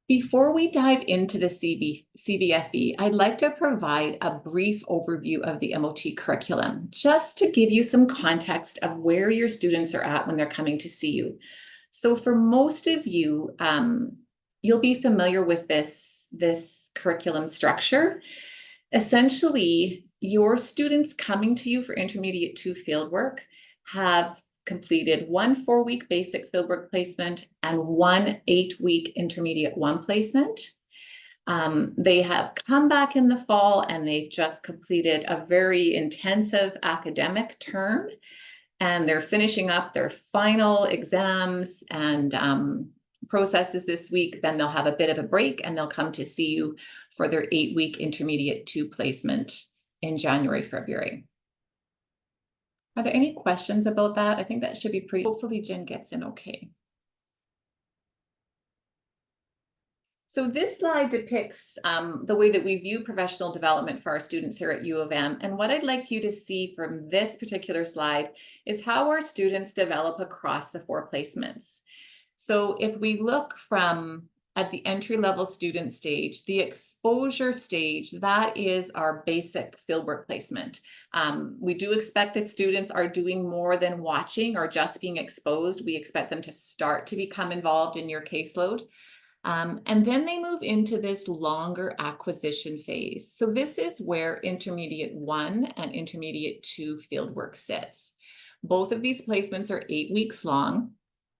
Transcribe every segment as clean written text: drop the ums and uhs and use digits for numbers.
Before we dive into the CBFE, I'd like to provide a brief overview of the MOT curriculum, just to give you some context of where your students are at when they're coming to see you. So for most of you, you'll be familiar with this curriculum structure. Essentially, your students coming to you for Intermediate 2 fieldwork have completed one 4-week basic fieldwork placement and one 8-week Intermediate 1 placement. They have come back in the fall and they've just completed a very intensive academic term, and they're finishing up their final exams and processes this week. Then they'll have a bit of a break and they'll come to see you for their 8-week Intermediate 2 placement in January, February. Are there any questions about that? I think that should be pretty, hopefully Jen gets in okay. So this slide depicts the way that we view professional development for our students here at U of M. And what I'd like you to see from this particular slide is how our students develop across the 4 placements. So if we look from at the entry-level student stage, the exposure stage, that is our basic fieldwork placement. We do expect that students are doing more than watching or just being exposed. We expect them to start to become involved in your caseload. And then they move into this longer acquisition phase. So this is where Intermediate 1 and Intermediate 2 fieldwork sits. Both of these placements are 8 weeks long.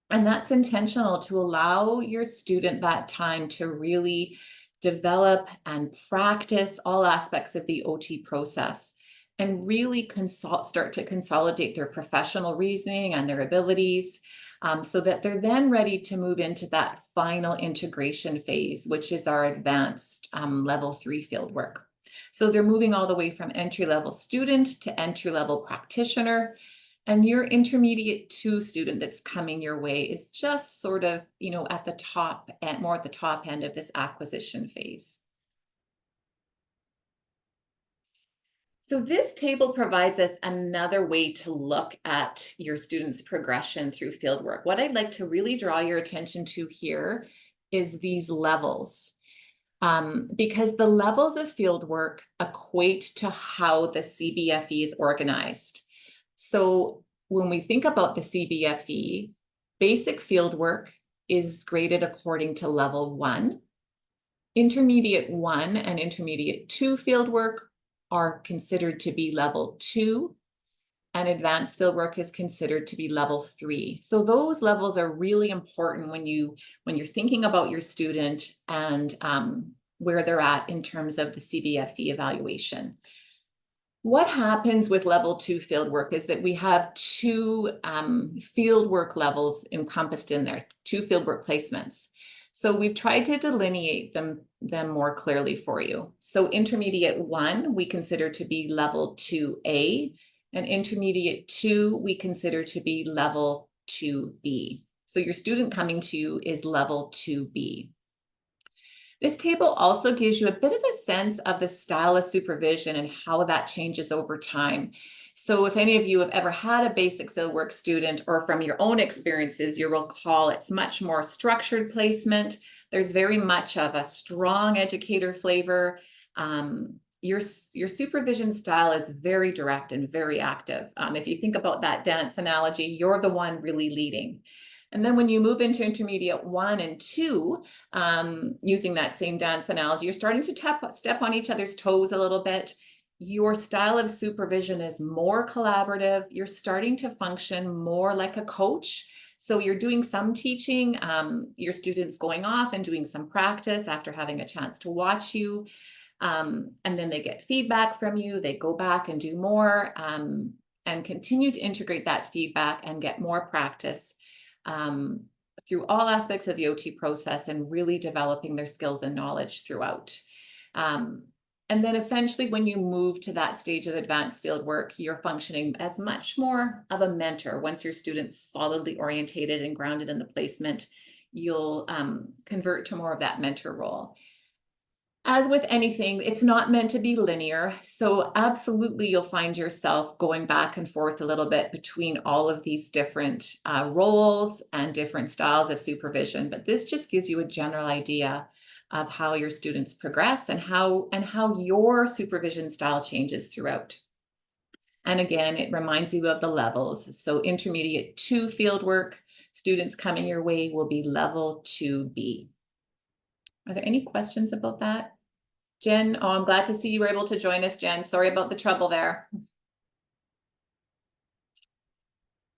And that's intentional to allow your student that time to really develop and practice all aspects of the OT process and really start to consolidate their professional reasoning and their abilities, so that they're then ready to move into that final integration phase, which is our advanced level 3 fieldwork. So they're moving all the way from entry-level student to entry-level practitioner. And your Intermediate 2 student that's coming your way is just sort of, at the top and more at the top end of this acquisition phase. So this table provides us another way to look at your students' progression through fieldwork. What I'd like to really draw your attention to here is these levels. Because the levels of fieldwork equate to how the CBFE is organized. So when we think about the CBFE, basic fieldwork is graded according to level 1. Intermediate 1 and Intermediate 2 fieldwork are considered to be level 2, and advanced fieldwork is considered to be level 3. So those levels are really important when you're thinking about your student and where they're at in terms of the CBFE evaluation. What happens with level 2 fieldwork is that we have 2 fieldwork levels encompassed in there, 2 fieldwork placements. So we've tried to delineate them more clearly for you. So Intermediate 1, we consider to be level 2A, and Intermediate 2, we consider to be level 2B. So your student coming to you is level 2B. This table also gives you a bit of a sense of the style of supervision and how that changes over time. So if any of you have ever had a basic fieldwork student, or from your own experiences, you'll recall it's much more structured placement. There's very much of a strong educator flavor. Your supervision style is very direct and very active. If you think about that dance analogy, you're the one really leading. And then when you move into Intermediate 1 and 2, using that same dance analogy, you're starting to step on each other's toes a little bit. Your style of supervision is more collaborative. You're starting to function more like a coach. So you're doing some teaching, your students going off and doing some practice after having a chance to watch you. And then they get feedback from you. They go back and do more, and continue to integrate that feedback and get more practice through all aspects of the OT process, and really developing their skills and knowledge throughout. And then eventually, when you move to that stage of advanced fieldwork, you're functioning as much more of a mentor. Once your student's solidly orientated and grounded in the placement, you'll convert to more of that mentor role. As with anything, it's not meant to be linear. So absolutely, you'll find yourself going back and forth a little bit between all of these different roles and different styles of supervision. But this just gives you a general idea of how your students progress and how your supervision style changes throughout. And again, it reminds you of the levels. So intermediate 2 fieldwork students coming your way will be level 2B. Are there any questions about that? Jen, oh, I'm glad to see you were able to join us, Jen. Sorry about the trouble there.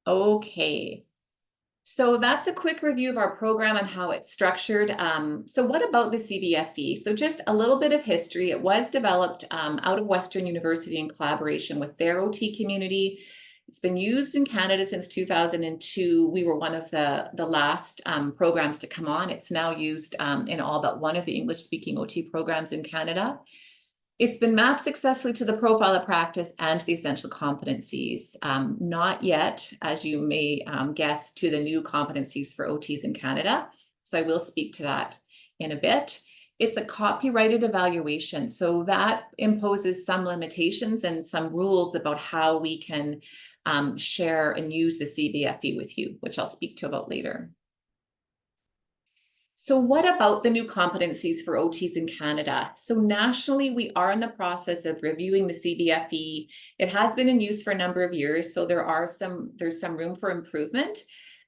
Okay. So that's a quick review of our program and how it's structured. So what about the CBFE? So just a little bit of history. It was developed out of Western University in collaboration with their OT community. It's been used in Canada since 2002. We were one of the last programs to come on. It's now used in all but one of the English-speaking OT programs in Canada. It's been mapped successfully to the profile of practice and to the essential competencies. Not yet, as you may guess, to the new competencies for OTs in Canada. So I will speak to that in a bit. It's a copyrighted evaluation. So that imposes some limitations and some rules about how we can share and use the CBFE with you, which I'll speak to about later. So what about the new competencies for OTs in Canada? So nationally, we are in the process of reviewing the CBFE. It has been in use for a number of years, so there's some room for improvement.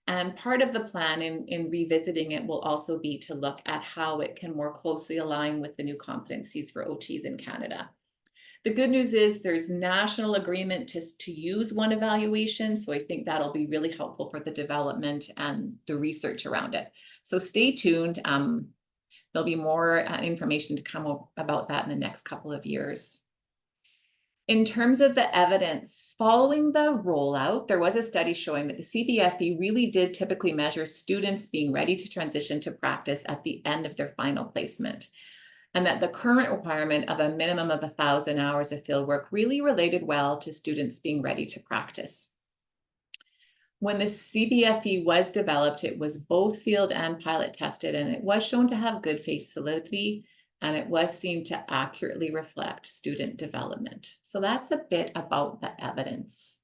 And part of the plan in revisiting it will also be to look at how it can more closely align with the new competencies for OTs in Canada. The good news is there's national agreement to use one evaluation. So I think that'll be really helpful for the development and the research around it. So stay tuned. There'll be more information to come about that in the next couple of years. In terms of the evidence, following the rollout, there was a study showing that the CBFE really did typically measure students being ready to transition to practice at the end of their final placement, and that the current requirement of a minimum of 1,000 hours of fieldwork really related well to students being ready to practice. When the CBFE was developed, it was both field and pilot tested, and it was shown to have good face validity, and it was seen to accurately reflect student development. So that's a bit about the evidence.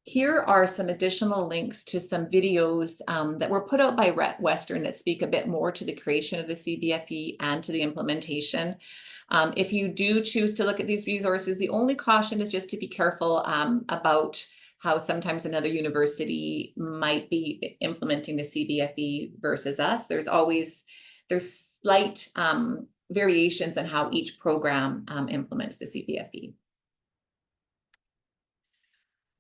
Here are some additional links to some videos that were put out by Western that speak a bit more to the creation of the CBFE and to the implementation. If you do choose to look at these resources, the only caution is just to be careful about how sometimes another university might be implementing the CBFE versus us. There's slight variations in how each program implements the CBFE.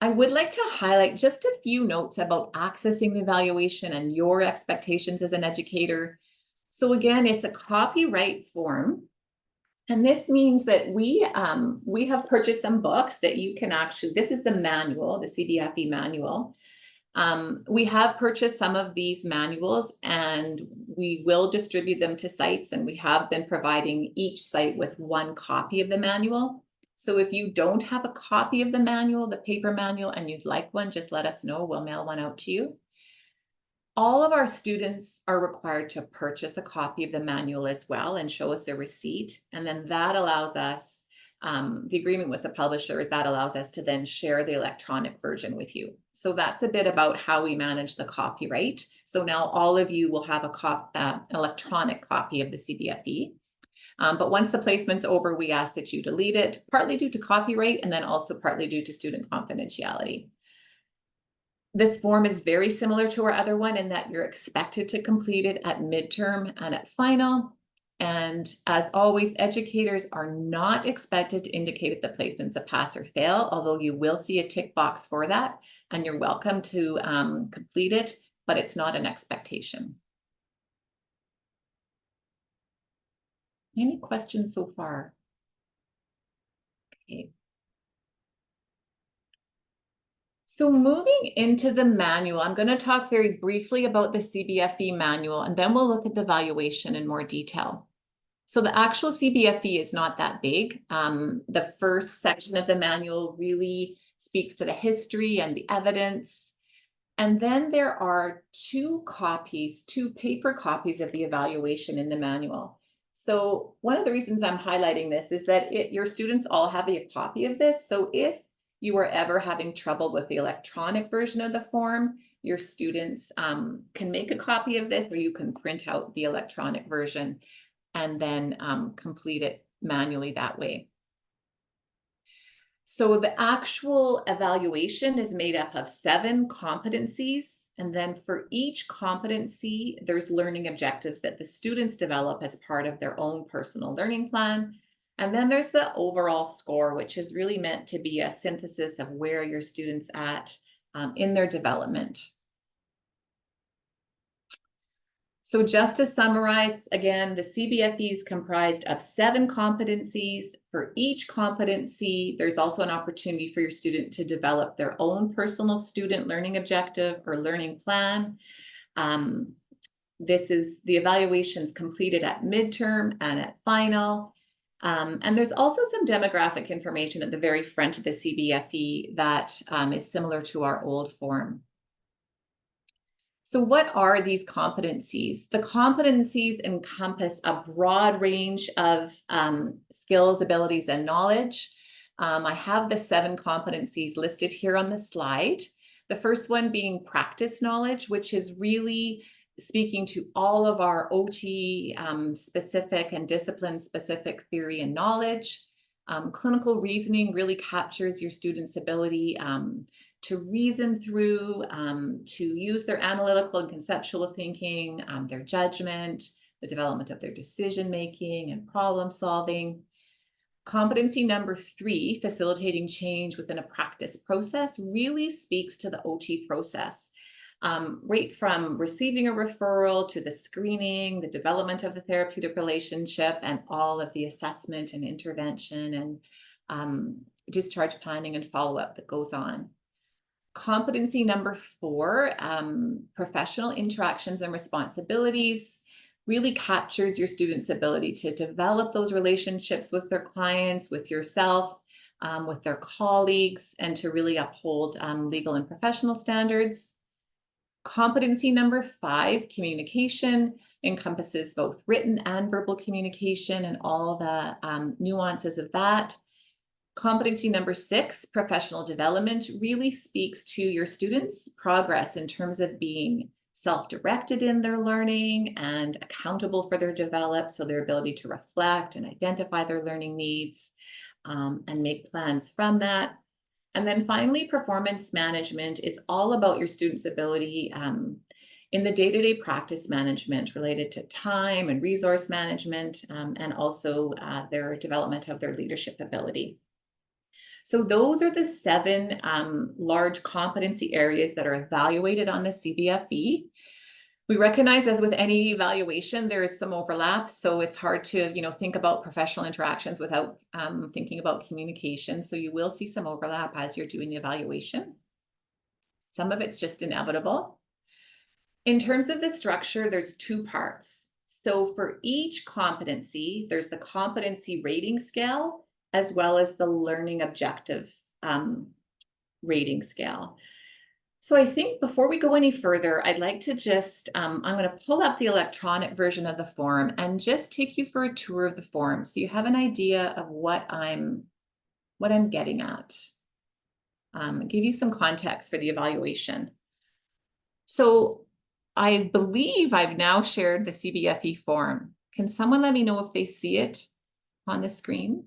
I would like to highlight just a few notes about accessing the evaluation and your expectations as an educator. So again, it's a copyright form. And this means that we have purchased some books that you can actually, this is the manual, the CBFE manual. We have purchased some of these manuals and we will distribute them to sites, and we have been providing each site with one copy of the manual. So if you don't have a copy of the manual, the paper manual, and you'd like one, just let us know. We'll mail one out to you. All of our students are required to purchase a copy of the manual as well and show us a receipt. And then that allows us, the agreement with the publisher is that allows us to then share the electronic version with you. So that's a bit about how we manage the copyright. So now all of you will have a electronic copy of the CBFE. But once the placement's over, we ask that you delete it, partly due to copyright and then also partly due to student confidentiality. This form is very similar to our other one in that you're expected to complete it at midterm and at final. And as always, educators are not expected to indicate if the placement's a pass or fail, although you will see a tick box for that, and you're welcome to complete it, but it's not an expectation. Any questions so far? Okay. So moving into the manual, I'm going to talk very briefly about the CBFE manual, and then we'll look at the evaluation in more detail. So the actual CBFE is not that big. The first section of the manual really speaks to the history and the evidence. And then there are two paper copies of the evaluation in the manual. So one of the reasons I'm highlighting this is that your students all have a copy of this. So if you are ever having trouble with the electronic version of the form, your students can make a copy of this, or you can print out the electronic version and then complete it manually that way. So the actual evaluation is made up of 7 competencies. And then for each competency, there's learning objectives that the students develop as part of their own personal learning plan. And then there's the overall score, which is really meant to be a synthesis of where your students at in their development. So just to summarize, again, the CBFE is comprised of 7 competencies. For each competency, there's also an opportunity for your student to develop their own personal student learning objective or learning plan. This is the evaluations completed at midterm and at final. And there's also some demographic information at the very front of the CBFE that is similar to our old form. So what are these competencies? The competencies encompass a broad range of skills, abilities, and knowledge. I have the 7 competencies listed here on the slide. The first one being practice knowledge, which is really speaking to all of our OT specific and discipline specific theory and knowledge. Clinical reasoning really captures your students' ability to reason through, to use their analytical and conceptual thinking, their judgment, the development of their decision-making and problem solving. Competency number 3, facilitating change within a practice process, really speaks to the OT process. Right from receiving a referral to the screening, the development of the therapeutic relationship, and all of the assessment and intervention and discharge planning and follow-up that goes on. Competency number 4, professional interactions and responsibilities, really captures your students' ability to develop those relationships with their clients, with yourself, with their colleagues, and to really uphold legal and professional standards. Competency number 5, communication, encompasses both written and verbal communication and all the nuances of that. Competency number 6, professional development, really speaks to your students' progress in terms of being self-directed in their learning and accountable for their development, so their ability to reflect and identify their learning needs and make plans from that. And then finally, performance management is all about your students' ability in the day-to-day practice management related to time and resource management, and also their development of their leadership ability. So those are the 7 large competency areas that are evaluated on the CBFE. We recognize, as with any evaluation, there is some overlap, so it's hard to think about professional interactions without thinking about communication. So you will see some overlap as you're doing the evaluation. Some of it's just inevitable. In terms of the structure, there's 2 parts. So for each competency, there's the competency rating scale, as well as the learning objective rating scale. So I think before we go any further, I'd like to just, I'm going to pull up the electronic version of the form and just take you for a tour of the form so you have an idea of what I'm getting at. Give you some context for the evaluation. So I believe I've now shared the CBFE form. Can someone let me know if they see it on the screen?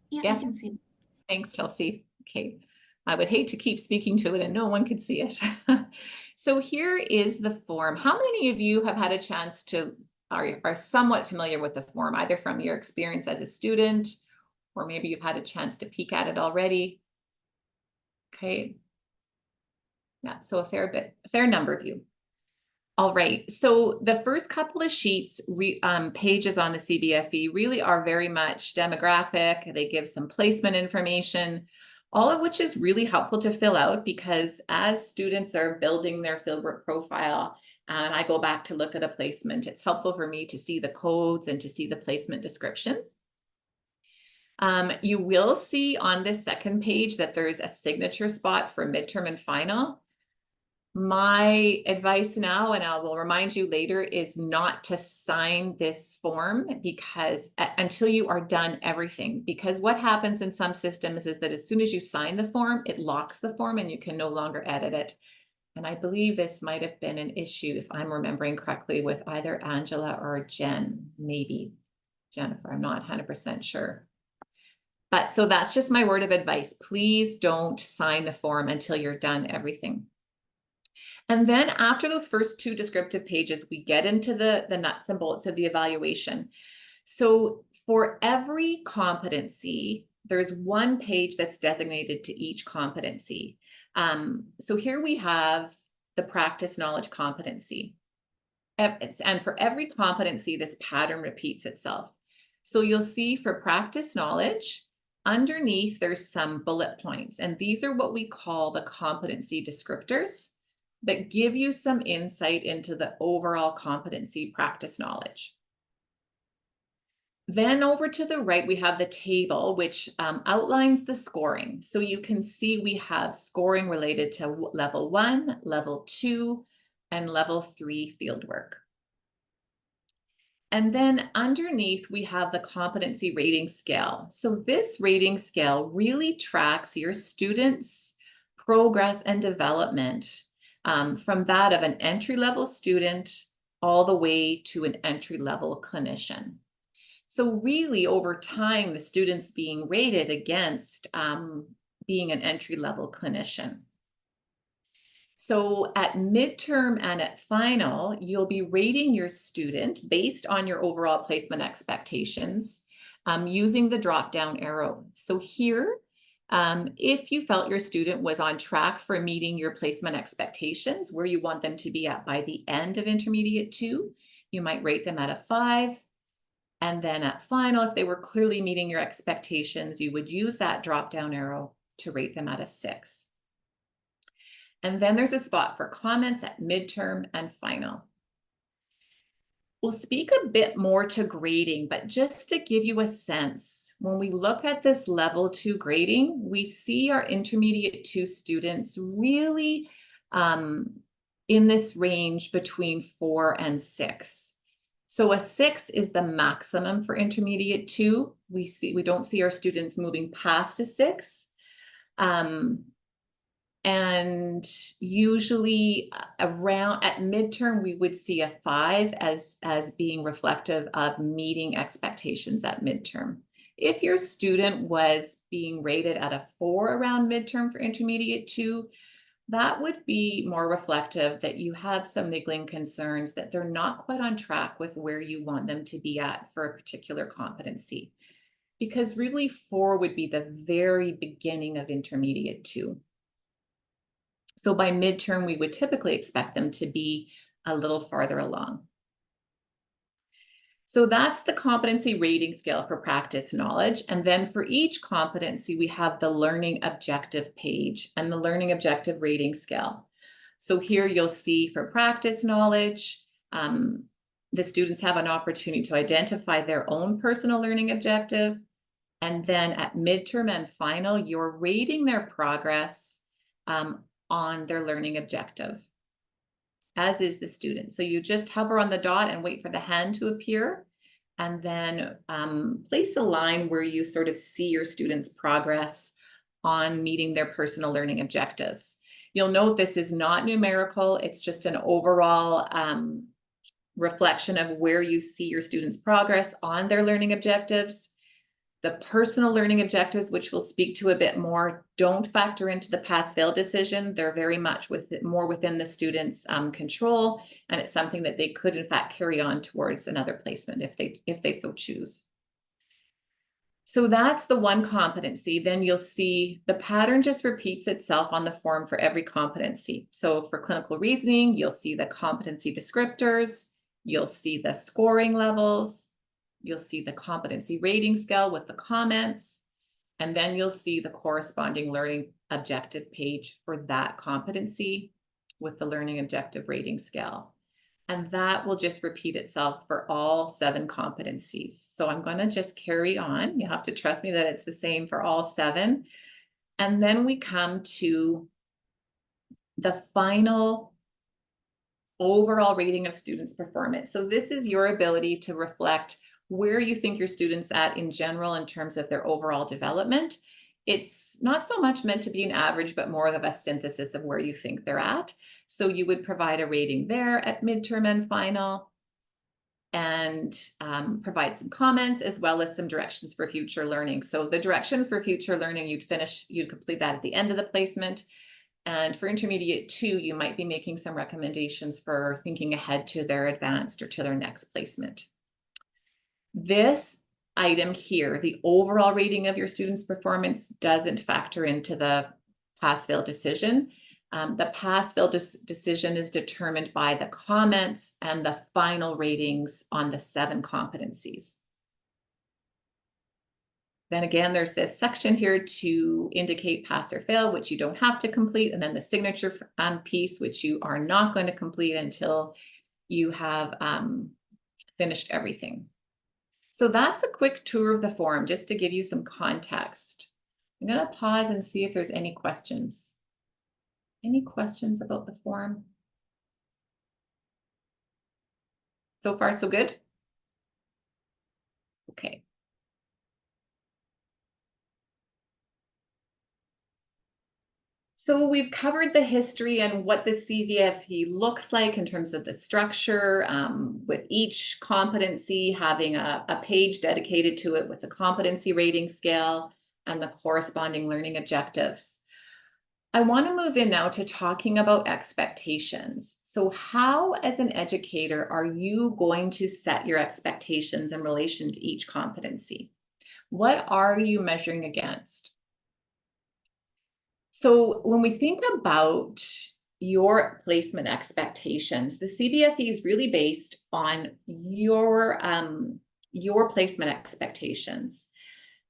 Yeah, Yes. I can see. Thanks, Chelsea. Okay. I would hate to keep speaking to it and no one could see it. So here is the form. How many of you have had a chance to, are somewhat familiar with the form, either from your experience as a student, or maybe you've had a chance to peek at it already? Okay. Yeah, so a fair number of you. All right, so the first couple of sheets, pages on the CBFE really are very much demographic. They give some placement information, all of which is really helpful to fill out because as students are building their fieldwork profile, and I go back to look at a placement, it's helpful for me to see the codes and to see the placement description. You will see on this second page that there's a signature spot for midterm and final. My advice now, and I will remind you later, is not to sign this form because until you are done everything. Because what happens in some systems is that as soon as you sign the form, it locks the form and you can no longer edit it. And I believe this might have been an issue, if I'm remembering correctly, with either Angela or Jen, maybe Jennifer, I'm not 100% sure. But so that's just my word of advice. Please don't sign the form until you're done everything. And then after those first two descriptive pages, we get into the nuts and bolts of the evaluation. So for every competency, there's one page that's designated to each competency. So here we have the practice knowledge competency. And for every competency, this pattern repeats itself. So you'll see for practice knowledge, underneath there's some bullet points, and these are what we call the competency descriptors that give you some insight into the overall competency practice knowledge. Then over to the right, we have the table, which outlines the scoring. So you can see we have scoring related to level 1, level 2, and level 3 fieldwork. And then underneath, we have the competency rating scale. So this rating scale really tracks your students' progress and development from that of an entry-level student all the way to an entry-level clinician. So really, over time, the student's being rated against being an entry-level clinician. So at midterm and at final, you'll be rating your student based on your overall placement expectations using the drop-down arrow. So here, if you felt your student was on track for meeting your placement expectations, where you want them to be at by the end of Intermediate 2, you might rate them at a 5. And then at final, if they were clearly meeting your expectations, you would use that drop-down arrow to rate them at a 6. And then there's a spot for comments at midterm and final. We'll speak a bit more to grading, but just to give you a sense, when we look at this level 2 grading, we see our Intermediate 2 students really in this range between 4 and 6. So a 6 is the maximum for Intermediate 2. We don't see our students moving past a 6. And usually around at midterm, we would see a 5 as being reflective of meeting expectations at midterm. If your student was being rated at a 4 around midterm for Intermediate 2, that would be more reflective that you have some niggling concerns that they're not quite on track with where you want them to be at for a particular competency. Because really 4 would be the very beginning of Intermediate 2. So by midterm, we would typically expect them to be a little farther along. So that's the competency rating scale for practice knowledge. And then for each competency, we have the learning objective page and the learning objective rating scale. So here you'll see for practice knowledge, the students have an opportunity to identify their own personal learning objective. And then at midterm and final, you're rating their progress on their learning objective, as is the student. So you just hover on the dot and wait for the hand to appear, and then place a line where you sort of see your students' progress on meeting their personal learning objectives. You'll note this is not numerical, it's just an overall reflection of where you see your students' progress on their learning objectives. The personal learning objectives, which we'll speak to a bit more, don't factor into the pass-fail decision. They're very much more within the student's control, and it's something that they could in fact carry on towards another placement if they so choose. So that's the one competency. Then you'll see the pattern just repeats itself on the form for every competency. So for clinical reasoning, you'll see the competency descriptors, you'll see the scoring levels, you'll see the competency rating scale with the comments, and then you'll see the corresponding learning objective page for that competency with the learning objective rating scale. And that will just repeat itself for all 7 competencies. So I'm going to just carry on. You have to trust me that it's the same for all 7. And then we come to the final overall rating of students' performance. So this is your ability to reflect where you think your students at in general in terms of their overall development. It's not so much meant to be an average, but more of a synthesis of where you think they're at. So you would provide a rating there at midterm and final, and provide some comments as well as some directions for future learning. So the directions for future learning, you'd complete that at the end of the placement. And for intermediate 2, you might be making some recommendations for thinking ahead to their advanced or to their next placement. This item here, the overall rating of your student's performance, doesn't factor into the pass-fail decision. The pass-fail decision is determined by the comments and the final ratings on the 7 competencies. Then again, there's this section here to indicate pass or fail, which you don't have to complete, and then the signature piece, which you are not going to complete until you have finished everything. So that's a quick tour of the form, just to give you some context. I'm going to pause and see if there's any questions. Any questions about the form? So far, so good? Okay. So we've covered the history and what the CBFE looks like in terms of the structure, with each competency having a page dedicated to it with the competency rating scale and the corresponding learning objectives. I want to move in now to talking about expectations. So how, as an educator, are you going to set your expectations in relation to each competency? What are you measuring against? So when we think about your placement expectations, the CBFE is really based on your placement expectations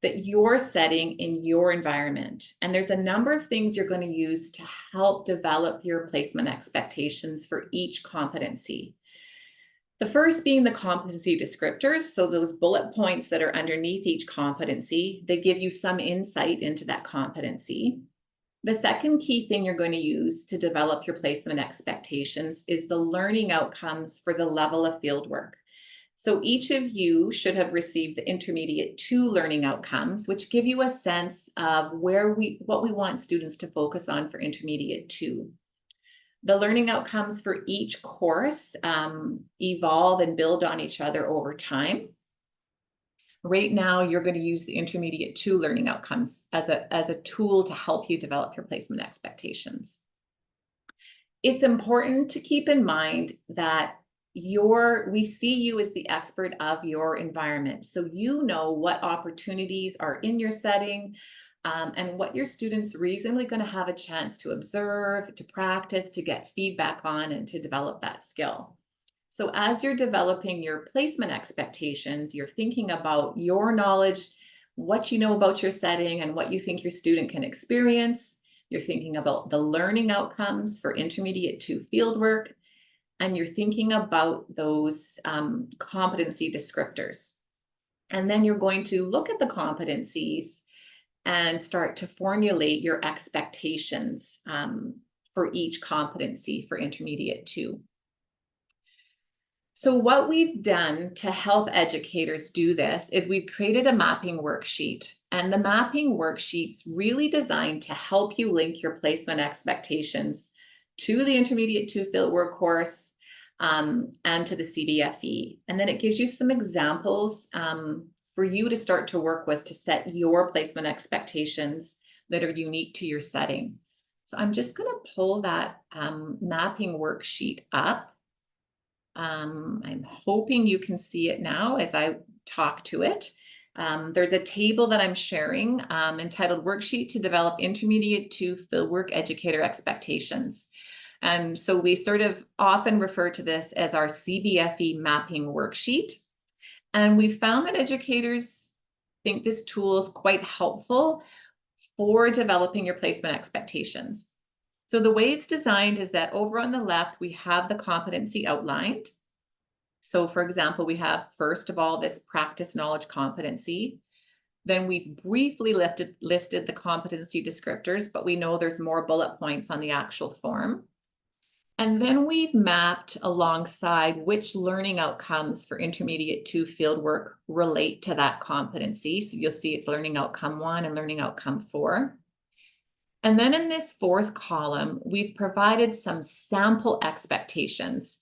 that you're setting in your environment. And there's a number of things you're going to use to help develop your placement expectations for each competency. The first being the competency descriptors. So those bullet points that are underneath each competency, they give you some insight into that competency. The second key thing you're going to use to develop your placement expectations is the learning outcomes for the level of fieldwork. So each of you should have received the intermediate 2 learning outcomes, which give you a sense of what we want students to focus on for intermediate 2. The learning outcomes for each course evolve and build on each other over time. Right now, you're going to use the intermediate 2 learning outcomes as a tool to help you develop your placement expectations. It's important to keep in mind that we see you as the expert of your environment. So you know what opportunities are in your setting, and what your students reasonably going to have a chance to observe, to practice, to get feedback on, and to develop that skill. So as you're developing your placement expectations, you're thinking about your knowledge, what you know about your setting, and what you think your student can experience. You're thinking about the learning outcomes for intermediate 2 fieldwork, and you're thinking about those competency descriptors. And then you're going to look at the competencies and start to formulate your expectations for each competency for intermediate 2. So what we've done to help educators do this is we've created a mapping worksheet, and the mapping worksheet's really designed to help you link your placement expectations to the intermediate 2 fieldwork course and to the CBFE. And then it gives you some examples for you to start to work with to set your placement expectations that are unique to your setting. So I'm just going to pull that mapping worksheet up. I'm hoping you can see it now as I talk to it. There's a table that I'm sharing entitled Worksheet to Develop Intermediate 2 Fieldwork Educator Expectations. And so we sort of often refer to this as our CBFE mapping worksheet. And we found that educators think this tool is quite helpful for developing your placement expectations. So the way it's designed is that over on the left, we have the competency outlined. So for example, we have, first of all, this practice knowledge competency. Then we've briefly listed the competency descriptors, but we know there's more bullet points on the actual form. And then we've mapped alongside which learning outcomes for Intermediate 2 fieldwork relate to that competency. So you'll see it's learning outcome 1 and learning outcome 4. And then in this fourth column, we've provided some sample expectations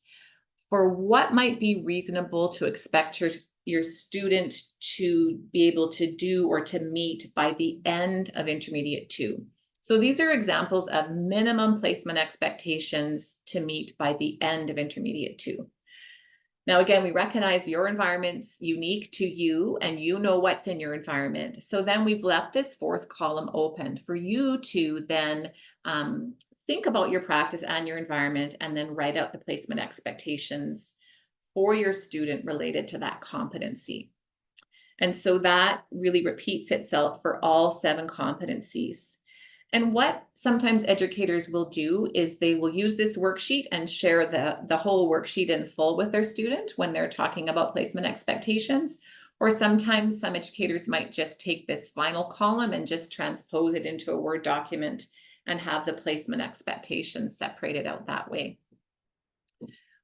for what might be reasonable to expect your student to be able to do or to meet by the end of Intermediate 2. So these are examples of minimum placement expectations to meet by the end of Intermediate 2. Now, again, we recognize your environment's unique to you and you know what's in your environment. So then we've left this fourth column open for you to then think about your practice and your environment and then write out the placement expectations for your student related to that competency. And so that really repeats itself for all 7 competencies. And what sometimes educators will do is they will use this worksheet and share the whole worksheet in full with their student when they're talking about placement expectations. Or sometimes some educators might just take this final column and just transpose it into a Word document and have the placement expectations separated out that way.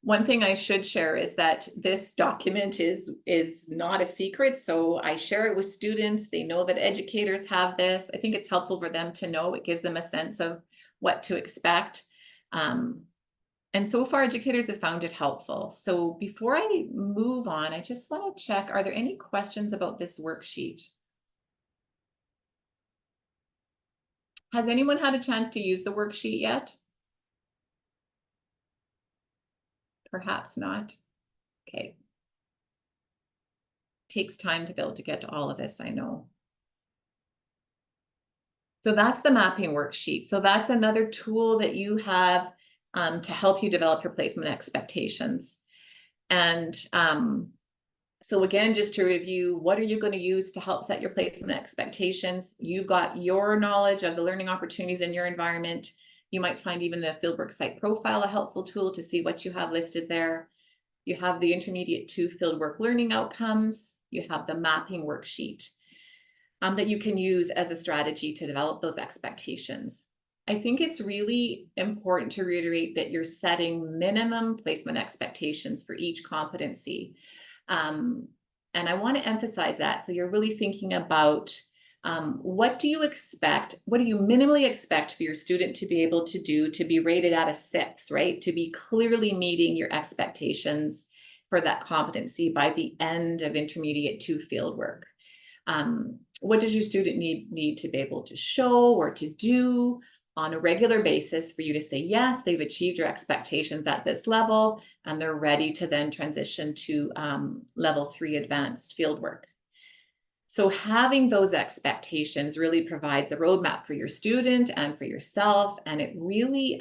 One thing I should share is that this document is not a secret, so I share it with students. They know that educators have this. I think it's helpful for them to know. It gives them a sense of what to expect. And so far, educators have found it helpful. So before I move on, I just want to check, are there any questions about this worksheet? Has anyone had a chance to use the worksheet yet? Perhaps not. Okay. Takes time to be able to get to all of this, I know. So that's the mapping worksheet. So that's another tool that you have to help you develop your placement expectations. And so again, just to review, what are you going to use to help set your placement expectations? You've got your knowledge of the learning opportunities in your environment. You might find even the fieldwork site profile a helpful tool to see what you have listed there. You have the Intermediate 2 fieldwork learning outcomes. You have the mapping worksheet that you can use as a strategy to develop those expectations. I think it's really important to reiterate that you're setting minimum placement expectations for each competency. And I want to emphasize that. So you're really thinking about what do you expect? What do you minimally expect for your student to be able to do to be rated at a 6, right? To be clearly meeting your expectations for that competency by the end of Intermediate 2 fieldwork. What does your student need to be able to show or to do on a regular basis for you to say, yes, they've achieved your expectations at this level, and they're ready to then transition to level 3 advanced fieldwork. So having those expectations really provides a roadmap for your student and for yourself, and it really,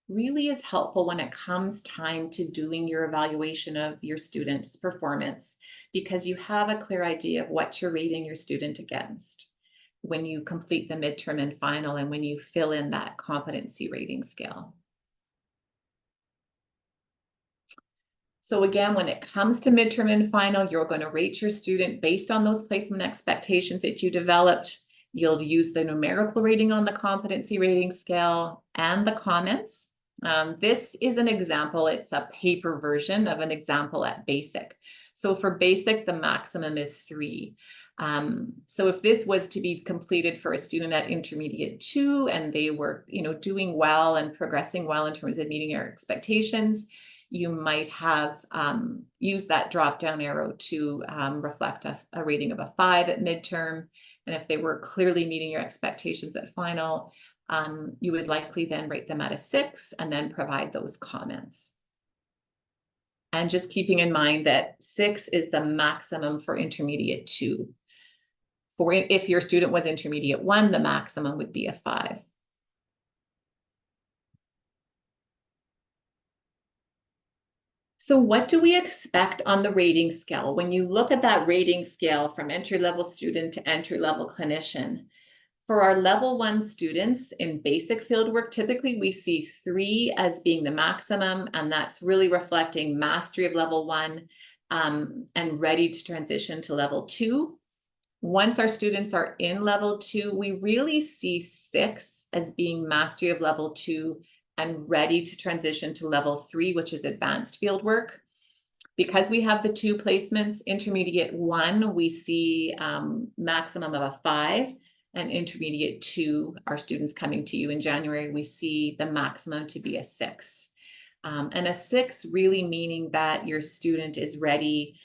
really is helpful when it comes time to doing your evaluation of your student's performance, because you have a clear idea of what you're rating your student against when you complete the midterm and final and when you fill in that competency rating scale. So again, when it comes to midterm and final, you're going to rate your student based on those placement expectations that you developed. You'll use the numerical rating on the competency rating scale and the comments. This is an example. It's a paper version of an example at basic. So for basic, the maximum is 3. So if this was to be completed for a student at Intermediate 2 and they were, doing well and progressing well in terms of meeting your expectations, you might have used that drop-down arrow to reflect a rating of a 5 at midterm. And if they were clearly meeting your expectations at final, you would likely then rate them at a 6 and then provide those comments. And just keeping in mind that 6 is the maximum for Intermediate 2. If your student was Intermediate 1, the maximum would be a 5. So what do we expect on the rating scale? When you look at that rating scale from entry-level student to entry-level clinician, for our level 1 students in basic fieldwork, typically we see 3 as being the maximum, and that's really reflecting mastery of level 1 and ready to transition to level 2. Once our students are in level 2, we really see 6 as being mastery of level 2 and ready to transition to level 3, which is advanced fieldwork. Because we have the 2 placements, intermediate 1, we see maximum of a 5, and intermediate 2, our students coming to you in January, we see the maximum to be a 6. And a 6 really meaning that your student is ready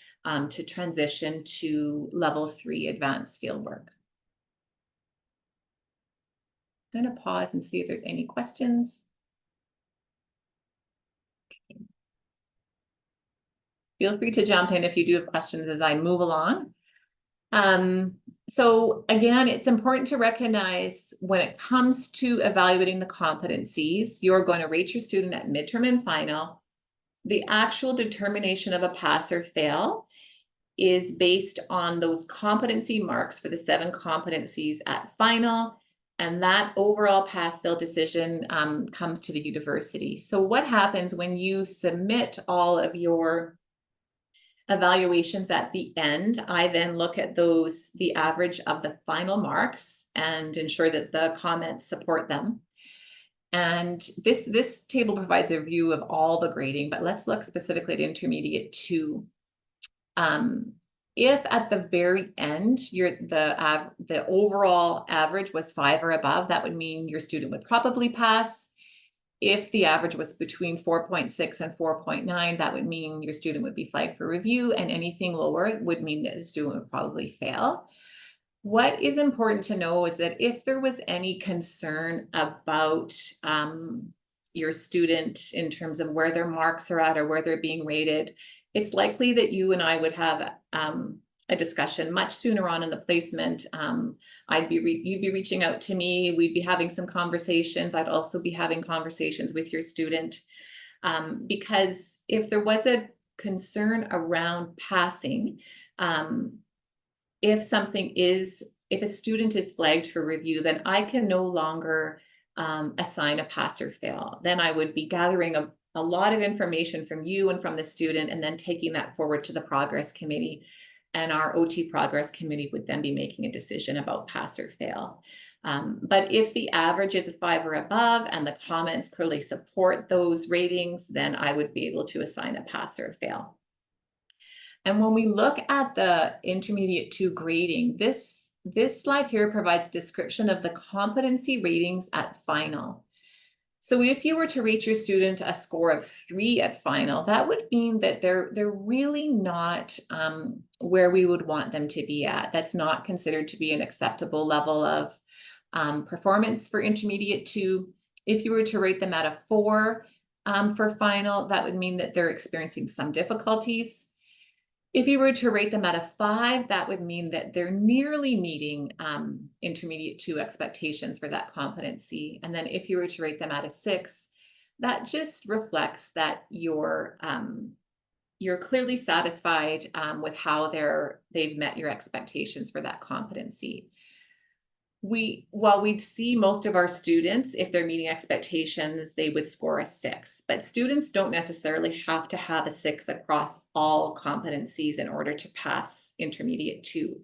to transition to level 3 advanced fieldwork. I'm going to pause and see if there's any questions. Okay. Feel free to jump in if you do have questions as I move along. So again, it's important to recognize when it comes to evaluating the competencies, you're going to rate your student at midterm and final. The actual determination of a pass or fail is based on those competency marks for the 7 competencies at final. And that overall pass-fail decision comes to the university. So what happens when you submit all of your evaluations at the end? I then look at those, the average of the final marks, and ensure that the comments support them. And this table provides a view of all the grading, but let's look specifically at intermediate 2. If at the very end, the overall average was 5 or above, that would mean your student would probably pass. If the average was between 4.6 and 4.9, that would mean your student would be flagged for review, and anything lower would mean that the student would probably fail. What is important to know is that if there was any concern about your student in terms of where their marks are at or where they're being rated, it's likely that you and I would have a discussion much sooner on in the placement. You'd be reaching out to me, we'd be having some conversations. I'd also be having conversations with your student, because if there was a concern around passing, if a student is flagged for review, then I can no longer assign a pass or fail. Then I would be gathering a lot of information from you and from the student, and then taking that forward to the progress committee. And our OT progress committee would then be making a decision about pass or fail. But if the average is a 5 or above and the comments clearly support those ratings, then I would be able to assign a pass or a fail. And when we look at the intermediate 2 grading, this slide here provides description of the competency ratings at final. So if you were to rate your student a score of 3 at final, that would mean that they're really not where we would want them to be at. That's not considered to be an acceptable level of performance for intermediate 2. If you were to rate them at a 4 for final, that would mean that they're experiencing some difficulties. If you were to rate them at a 5, that would mean that they're nearly meeting intermediate 2 expectations for that competency. And then if you were to rate them at a 6, that just reflects that you're clearly satisfied with how they've met your expectations for that competency. While we'd see most of our students, if they're meeting expectations, they would score a 6, but students don't necessarily have to have a 6 across all competencies in order to pass intermediate 2.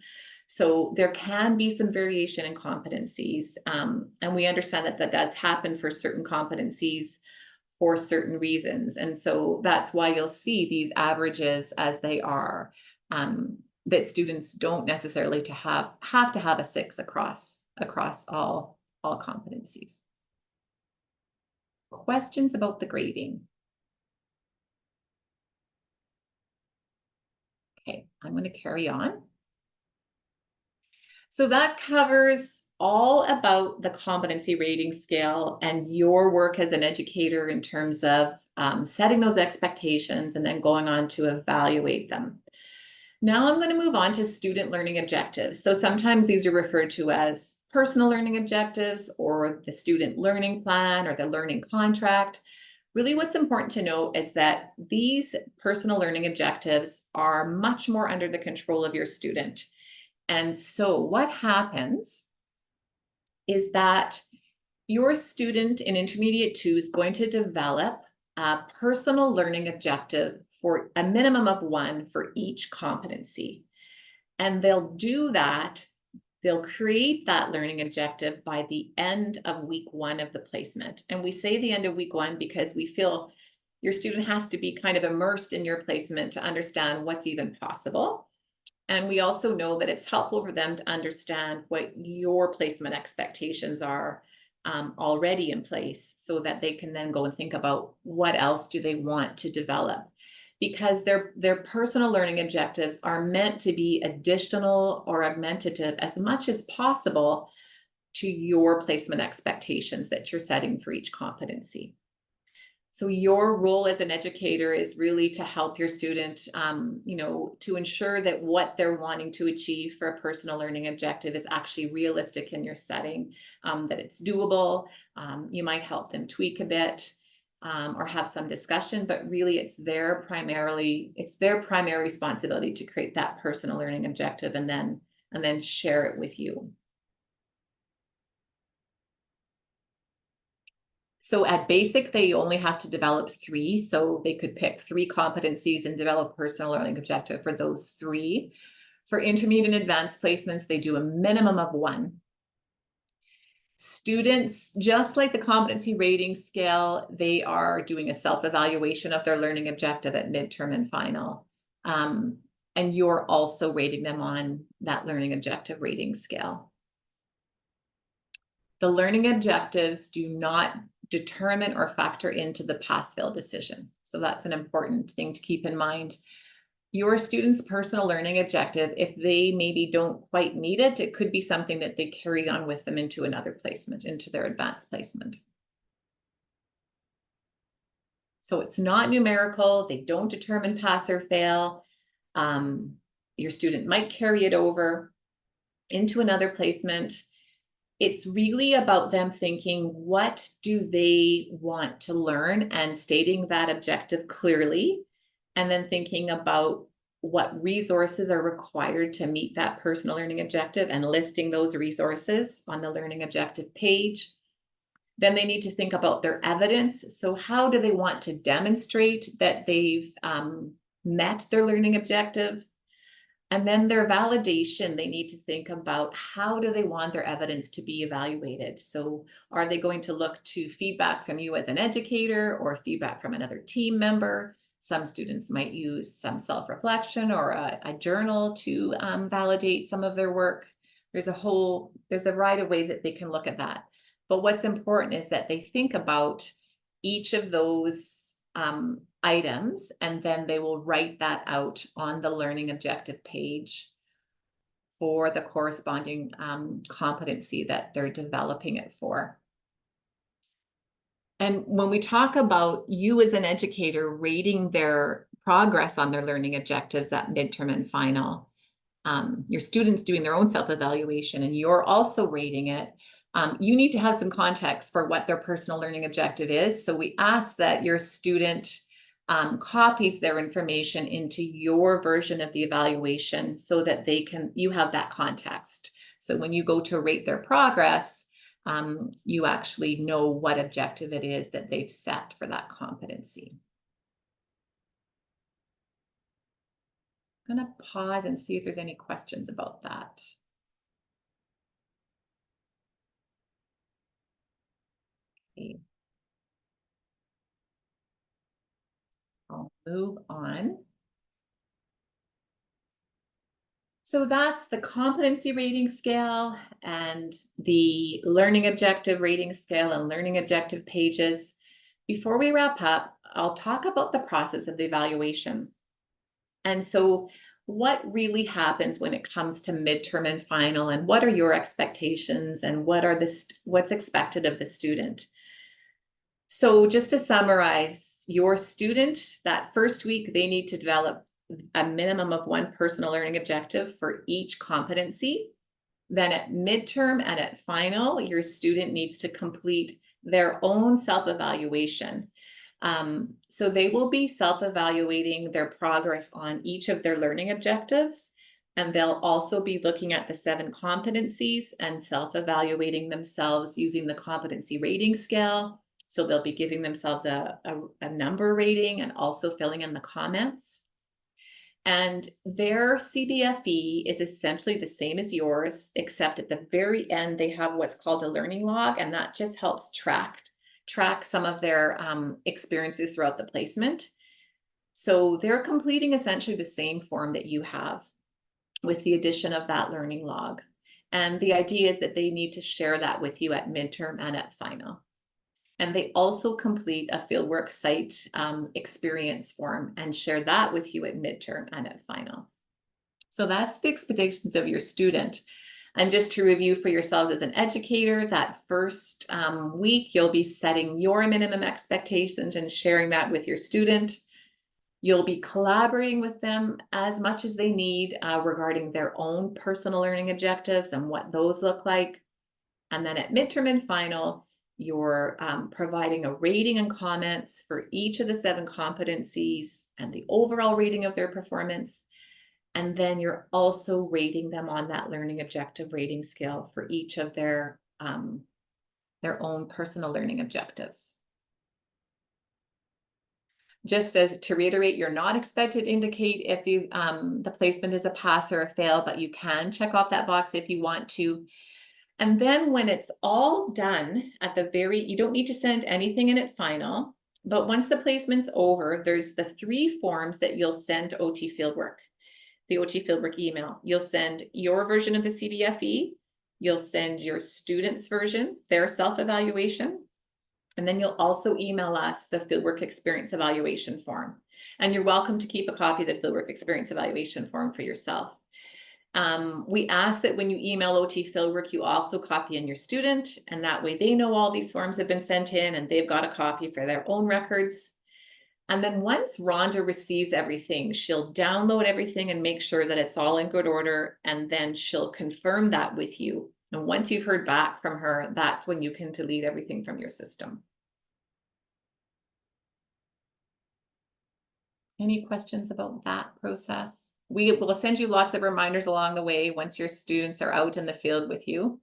So there can be some variation in competencies, and we understand that does happen for certain competencies for certain reasons. And so that's why you'll see these averages as they are, that students don't necessarily have to have a 6 across all competencies. Questions about the grading? Okay, I'm going to carry on. So that covers all about the competency rating scale and your work as an educator in terms of setting those expectations and then going on to evaluate them. Now I'm going to move on to student learning objectives. So sometimes these are referred to as personal learning objectives, or the student learning plan, or the learning contract. Really, what's important to note is that these personal learning objectives are much more under the control of your student. And so what happens is that your student in intermediate 2 is going to develop a personal learning objective for a minimum of 1 for each competency. And they'll do that. They'll create that learning objective by the end of week 1 of the placement. And we say the end of week 1 because we feel your student has to be kind of immersed in your placement to understand what's even possible. And we also know that it's helpful for them to understand what your placement expectations are already in place, so that they can then go and think about what else do they want to develop. Because their personal learning objectives are meant to be additional or augmentative as much as possible to your placement expectations that you're setting for each competency. So your role as an educator is really to help your student, to ensure that what they're wanting to achieve for a personal learning objective is actually realistic in your setting, that it's doable. You might help them tweak a bit, or have some discussion, but really it's their primary responsibility to create that personal learning objective and then share it with you. So at basic, they only have to develop 3. So they could pick 3 competencies and develop a personal learning objective for those 3. For intermediate and advanced placements, they do a minimum of 1. Students, just like the competency rating scale, they are doing a self-evaluation of their learning objective at midterm and final. And you're also rating them on that learning objective rating scale. The learning objectives do not determine or factor into the pass-fail decision. So that's an important thing to keep in mind. Your student's personal learning objective, if they maybe don't quite meet it, it could be something that they carry on with them into another placement, into their advanced placement. So it's not numerical. They don't determine pass or fail. Your student might carry it over into another placement. It's really about them thinking, what do they want to learn, and stating that objective clearly, and then thinking about what resources are required to meet that personal learning objective and listing those resources on the learning objective page. Then they need to think about their evidence. So how do they want to demonstrate that they've met their learning objective? And then their validation, they need to think about, how do they want their evidence to be evaluated? So are they going to look to feedback from you as an educator or feedback from another team member? Some students might use some self-reflection or a journal to validate some of their work. There's a variety of ways that they can look at that. But what's important is that they think about each of those items, and then they will write that out on the learning objective page for the corresponding competency that they're developing it for. And when we talk about you as an educator rating their progress on their learning objectives at midterm and final, your students doing their own self-evaluation and you're also rating it, you need to have some context for what their personal learning objective is. So we ask that your student copies their information into your version of the evaluation so that you have that context. So when you go to rate their progress, you actually know what objective it is that they've set for that competency. I'm going to pause and see if there's any questions about that. Okay. I'll move on. So that's the competency rating scale and the learning objective rating scale and learning objective pages. Before we wrap up, I'll talk about the process of the evaluation. And so what really happens when it comes to midterm and final, and what are your expectations, and what's expected of the student? So just to summarize, your student, that first week, they need to develop a minimum of 1 personal learning objective for each competency. Then at midterm and at final, your student needs to complete their own self-evaluation. So they will be self-evaluating their progress on each of their learning objectives, and they'll also be looking at the 7 competencies and self-evaluating themselves using the competency rating scale. So they'll be giving themselves a number rating and also filling in the comments. And their CBFE is essentially the same as yours, except at the very end, they have what's called a learning log, and that just helps track some of their experiences throughout the placement. So they're completing essentially the same form that you have with the addition of that learning log. And the idea is that they need to share that with you at midterm and at final. And they also complete a fieldwork site experience form and share that with you at midterm and at final. So that's the expectations of your student. And just to review for yourselves as an educator, that first week, you'll be setting your minimum expectations and sharing that with your student. You'll be collaborating with them as much as they need regarding their own personal learning objectives and what those look like. And then at midterm and final, you're providing a rating and comments for each of the 7 competencies and the overall rating of their performance. And then you're also rating them on that learning objective rating scale for each of their own personal learning objectives. Just as to reiterate, you're not expected to indicate if the placement is a pass or a fail, but you can check off that box if you want to. And then when it's all done at the you don't need to send anything in at final, but once the placement's over, there's the 3 forms that you'll send to OT Fieldwork, the OT Fieldwork email. You'll send your version of the CBFE, you'll send your student's version, their self-evaluation, and then you'll also email us the Fieldwork Experience Evaluation form. And you're welcome to keep a copy of the Fieldwork Experience Evaluation form for yourself. We ask that when you email OT Fieldwork, you also copy in your student, and that way they know all these forms have been sent in and they've got a copy for their own records. And then once Rhonda receives everything, she'll download everything and make sure that it's all in good order, and then she'll confirm that with you. And once you've heard back from her, that's when you can delete everything from your system. Any questions about that process? We will send you lots of reminders along the way once your students are out in the field with you.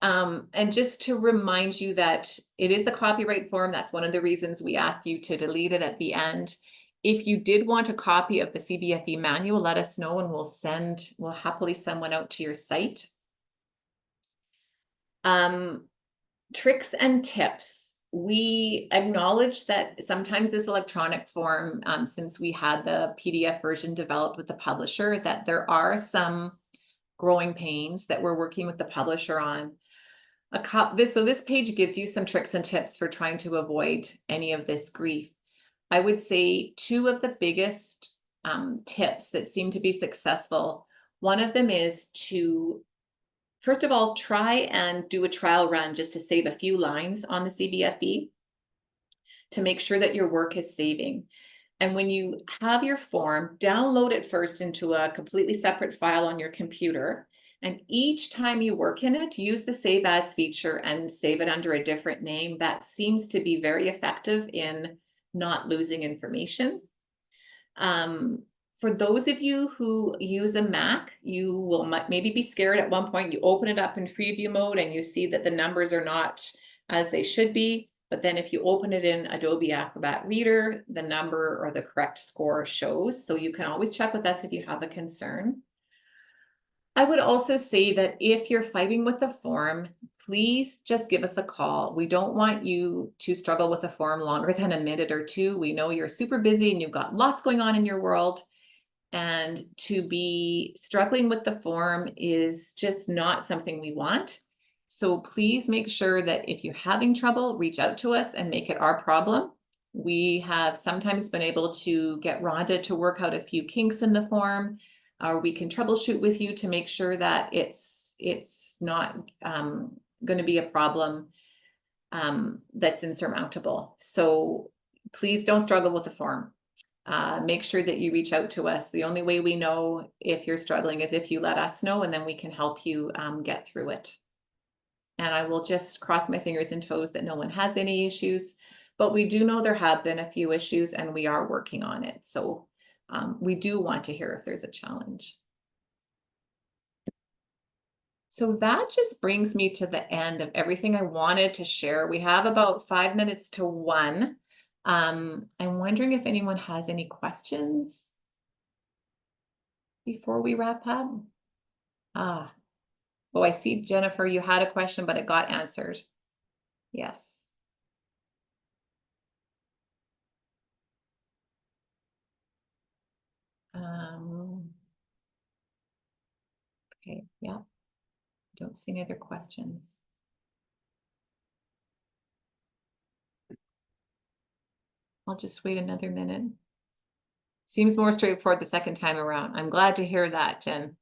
And just to remind you that it is the copyright form. That's one of the reasons we ask you to delete it at the end. If you did want a copy of the CBFE manual, let us know and we'll happily send one out to your site. Tricks and tips. We acknowledge that sometimes this electronic form, since we had the PDF version developed with the publisher, that there are some growing pains that we're working with the publisher on. So this page gives you some tricks and tips for trying to avoid any of this grief. I would say 2 of the biggest tips that seem to be successful. One of them is to, first of all, try and do a trial run just to save a few lines on the CBFE to make sure that your work is saving. And when you have your form, download it first into a completely separate file on your computer. And each time you work in it, use the Save As feature and save it under a different name. That seems to be very effective in not losing information. For those of you who use a Mac, you will maybe be scared at one point. You open it up in preview mode and you see that the numbers are not as they should be. But then if you open it in Adobe Acrobat Reader, the number or the correct score shows. So you can always check with us if you have a concern. I would also say that if you're fighting with the form, please just give us a call. We don't want you to struggle with the form longer than a minute or 2. We know you're super busy and you've got lots going on in your world. And to be struggling with the form is just not something we want. So please make sure that if you're having trouble, reach out to us and make it our problem. We have sometimes been able to get Rhonda to work out a few kinks in the form, or we can troubleshoot with you to make sure that it's not going to be a problem that's insurmountable. So please don't struggle with the form. Make sure that you reach out to us. The only way we know if you're struggling is if you let us know, and then we can help you get through it. And I will just cross my fingers and toes that no one has any issues, but we do know there have been a few issues and we are working on it. So we do want to hear if there's a challenge. So that just brings me to the end of everything I wanted to share. We have about 5 minutes to 1. I'm wondering if anyone has any questions before we wrap up. Ah, oh, I see, Jennifer, you had a question, but it got answered. Yes. Okay, yeah, don't see any other questions. I'll just wait another minute. Seems more straightforward the second time around. I'm glad to hear that, Jen.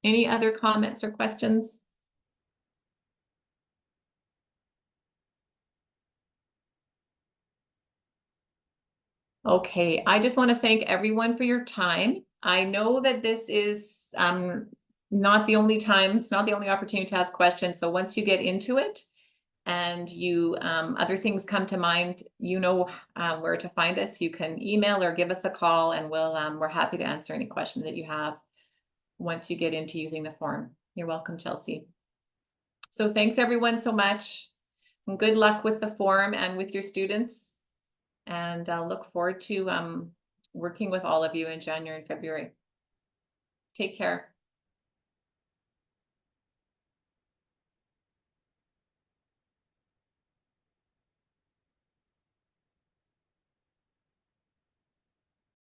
Any other comments or questions? Okay, I just want to thank everyone for your time. I know that this is not the only time, it's not the only opportunity to ask questions. So once you get into it and you other things come to mind, you know where to find us. You can email or give us a call, and we're happy to answer any questions that you have once you get into using the form. You're welcome, Chelsea. So thanks everyone so much, and good luck with the form and with your students. And I'll look forward to working with all of you in January and February. Take care.